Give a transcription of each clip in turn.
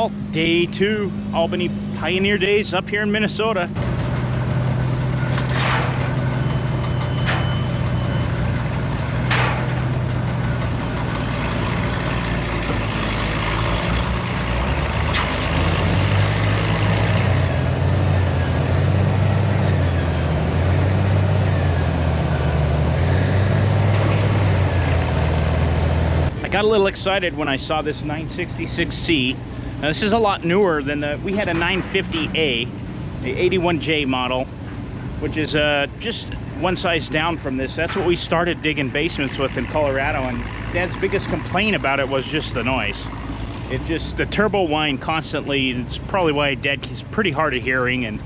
Well, day 2, Albany Pioneer Days up here in Minnesota. I got a little excited when I saw this 966C. Now, this is a lot newer than we had a 950A, the 81J model, which is just one size down from this. That's what we started digging basements with in Colorado, and Dad's biggest complaint about it was just the noise. The turbo whine constantly. It's probably why Dad is pretty hard of hearing, and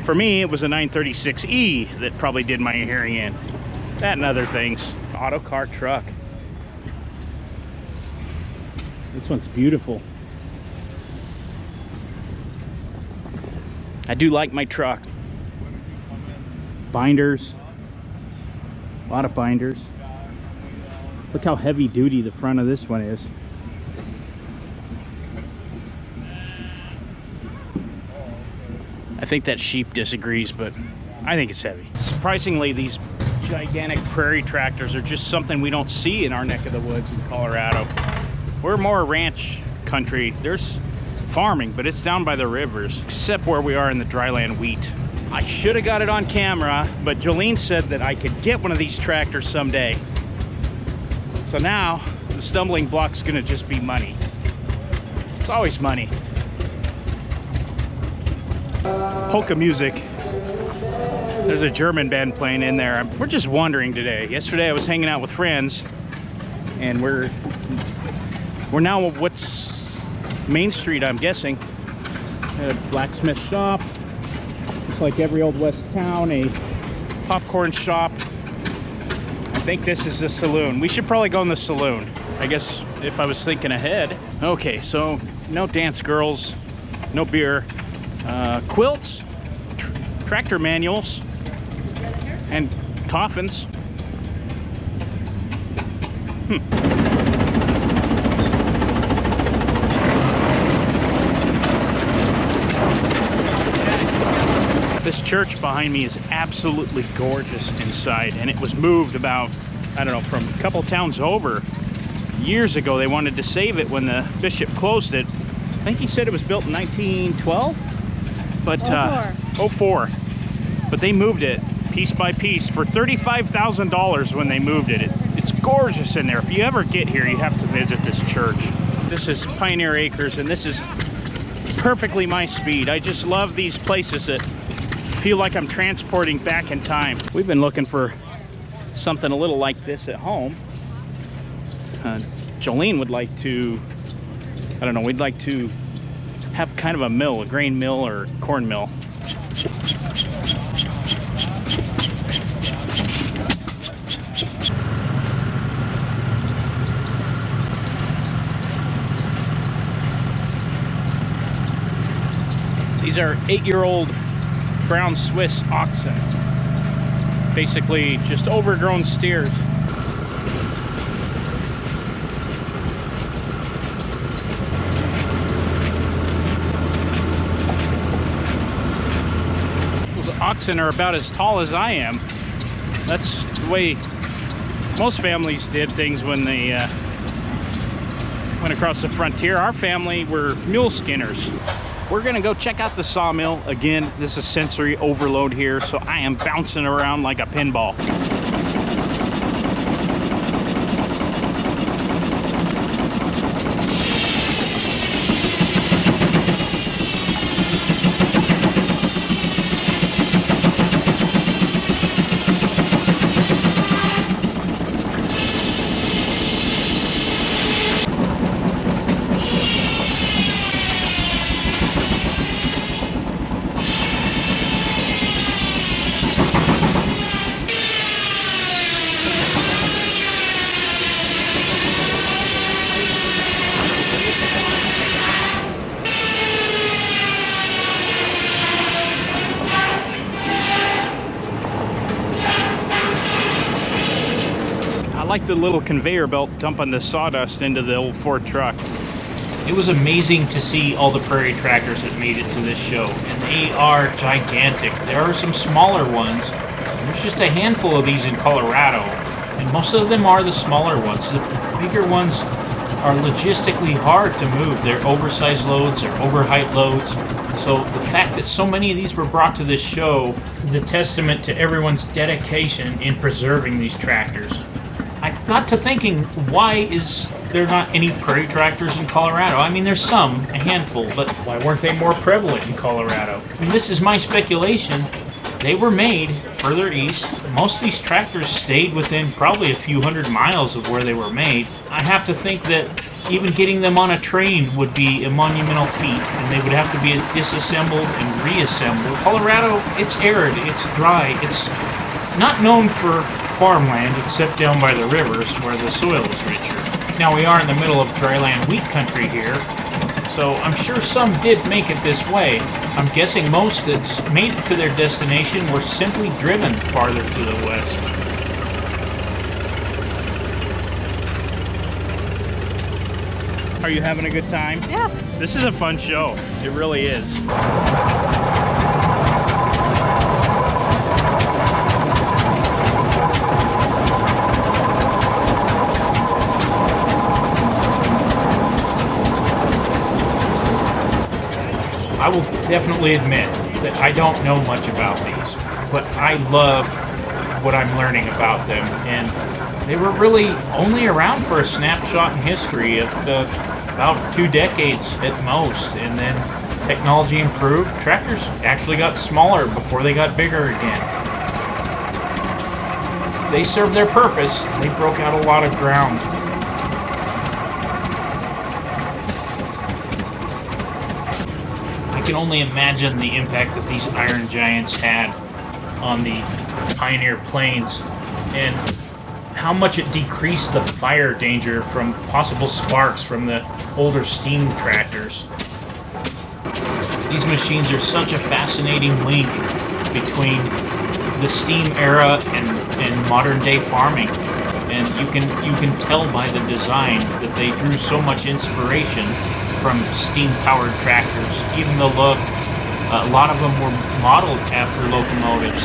for me it was a 936E that probably did my hearing in. That and other things. Auto cart truck. This one's beautiful. I do like my truck. Binders. A lot of binders. Look how heavy duty the front of this one is. I think that sheep disagrees, but I think it's heavy. Surprisingly, these gigantic prairie tractors are just something we don't see in our neck of the woods in Colorado. We're more ranch country. There's farming, but it's down by the rivers, except where we are in the dryland wheat. I should have got it on camera, but Jolene said that I could get one of these tractors someday. So now the stumbling block's gonna just be money. It's always money. Polka music. There's a German band playing in there. We're just wandering today. Yesterday I was hanging out with friends, and we're now what's Main Street, I'm guessing. A blacksmith shop. It's like every old west town. A popcorn shop. I think this is the saloon. We should probably go in the saloon, I guess, if I was thinking ahead. Okay, so no dance girls, no beer, quilts, tractor manuals, and coffins. This church behind me is absolutely gorgeous inside, and it was moved about, I don't know, from a couple towns over. Years ago they wanted to save it when the bishop closed it. I think he said it was built in 1912, but 04. But they moved it piece by piece for $35,000 when they moved it. It's gorgeous in there. If you ever get here, you have to visit this church. This is Pioneer Acres, and this is perfectly my speed. I just love these places that feel like I'm transporting back in time. We've been looking for something a little like this at home. Jolene would like to, I don't know, we'd like to have kind of a mill, a grain mill or corn mill. These are 8-year-old brown Swiss oxen. Basically just overgrown steers. Those oxen are about as tall as I am. That's the way most families did things when they went across the frontier. Our family were mule skinners. We're gonna go check out the sawmill. Again, this is sensory overload here, so I am bouncing around like a pinball. like the little conveyor belt dumping the sawdust into the old Ford truck. It was amazing to see all the prairie tractors that made it to this show, and they are gigantic. There are some smaller ones. There's just a handful of these in Colorado, and most of them are the smaller ones. The bigger ones are logistically hard to move. They're oversized loads, they're overheight loads. So the fact that so many of these were brought to this show is a testament to everyone's dedication in preserving these tractors. I got to thinking, why is there not any prairie tractors in Colorado? I mean, there's some, a handful, but why weren't they more prevalent in Colorado? I mean, this is my speculation. They were made further east. Most of these tractors stayed within probably a few hundred miles of where they were made. I have to think that even getting them on a train would be a monumental feat, and they would have to be disassembled and reassembled. Colorado, it's arid, it's dry, it's not known for farmland except down by the rivers where the soil is richer. Now, we are in the middle of dryland wheat country here, so I'm sure some did make it this way. I'm guessing most that's made it to their destination were simply driven farther to the west. Are you having a good time? Yeah. This is a fun show. It really is. I will definitely admit that I don't know much about these, but I love what I'm learning about them, and they were really only around for a snapshot in history of about 2 decades at most, and then technology improved. Tractors actually got smaller before they got bigger again. They served their purpose. They broke out a lot of ground. I can only imagine the impact that these iron giants had on the Pioneer Plains, and how much it decreased the fire danger from possible sparks from the older steam tractors. These machines are such a fascinating link between the steam era and modern day farming, and you can tell by the design that they drew so much inspiration from steam-powered tractors. Even the look, a lot of them were modeled after locomotives.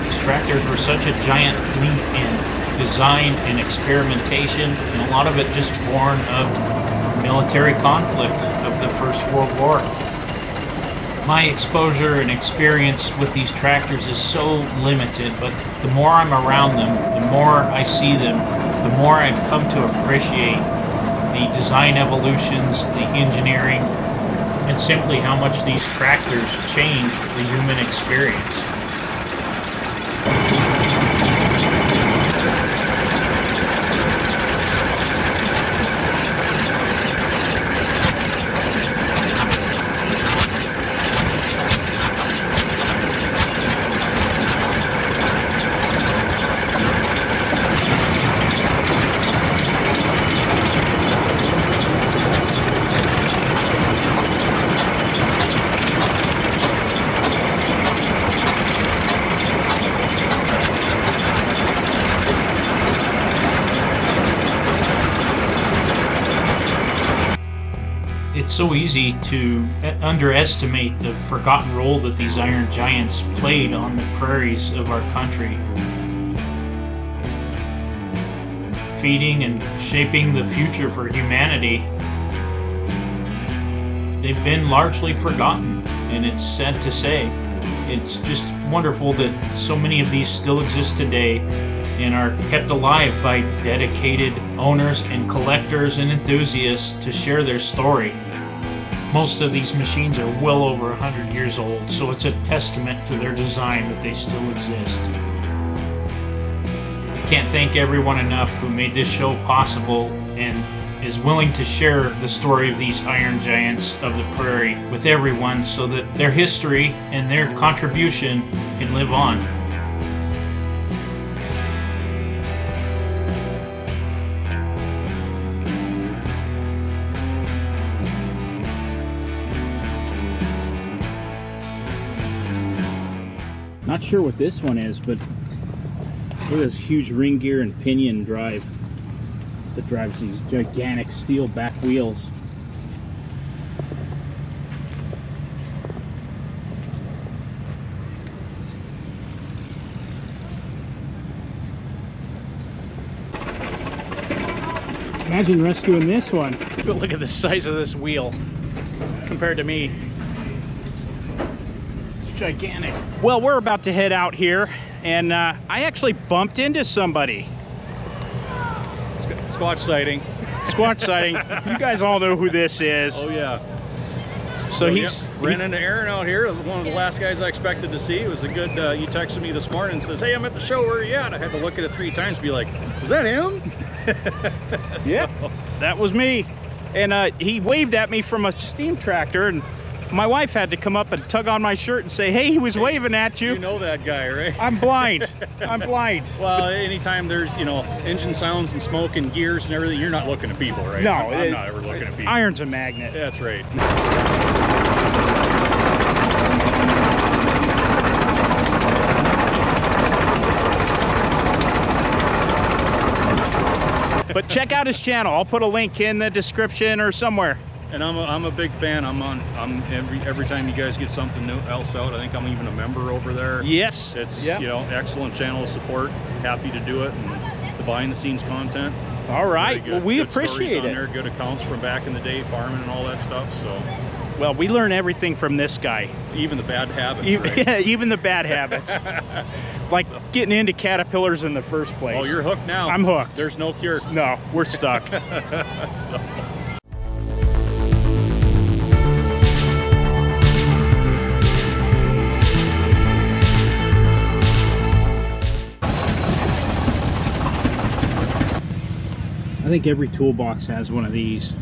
These tractors were such a giant leap in design and experimentation, and a lot of it just born of military conflict of the First World War. My exposure and experience with these tractors is so limited, but the more I'm around them, the more I see them, the more I've come to appreciate the design evolutions, the engineering, and simply how much these tractors change the human experience. It's so easy to underestimate the forgotten role that these iron giants played on the prairies of our country, feeding and shaping the future for humanity. They've been largely forgotten, and it's sad to say. It's just wonderful that so many of these still exist today and are kept alive by dedicated owners and collectors and enthusiasts to share their story. Most of these machines are well over 100 years old, so it's a testament to their design that they still exist. I can't thank everyone enough who made this show possible and is willing to share the story of these iron giants of the prairie with everyone so that their history and their contribution can live on. Not sure what this one is, but look at this huge ring gear and pinion drive that drives these gigantic steel back wheels. Imagine rescuing this one. But look at the size of this wheel compared to me. It's gigantic. Well, we're about to head out here, and I actually bumped into somebody. Squatch sighting. Squatch sighting. You guys all know who this is. Oh yeah. So ran into Aaron out here, one of the last guys I expected to see. It was a good, you texted me this morning and says, hey, I'm at the show, where are you at? I had to look at it 3 times, be like, is that him? Yeah, that was me. And he waved at me from a steam tractor, and my wife had to come up and tug on my shirt and say, hey, he was waving at you. You know that guy, right? I'm blind. I'm blind. Well, anytime there's, you know, engine sounds and smoke and gears and everything, you're not looking at people, right? No, I'm not ever looking at people. Iron's a magnet. That's right. But check out his channel. I'll put a link in the description or somewhere. And I'm a big fan. I'm every time you guys get something else out, I think I'm even a member over there. Yes. It's you know, excellent channel of support. Happy to do it, and the behind the scenes content. All right. Well, we good appreciate it. There, good accounts from back in the day, farming and all that stuff. So. Well, we learn everything from this guy. Even the bad habits. Right? Yeah, even the bad habits. Like getting into caterpillars in the first place. Oh, you're hooked now. I'm hooked. There's no cure. No, we're stuck. So. I think every toolbox has one of these.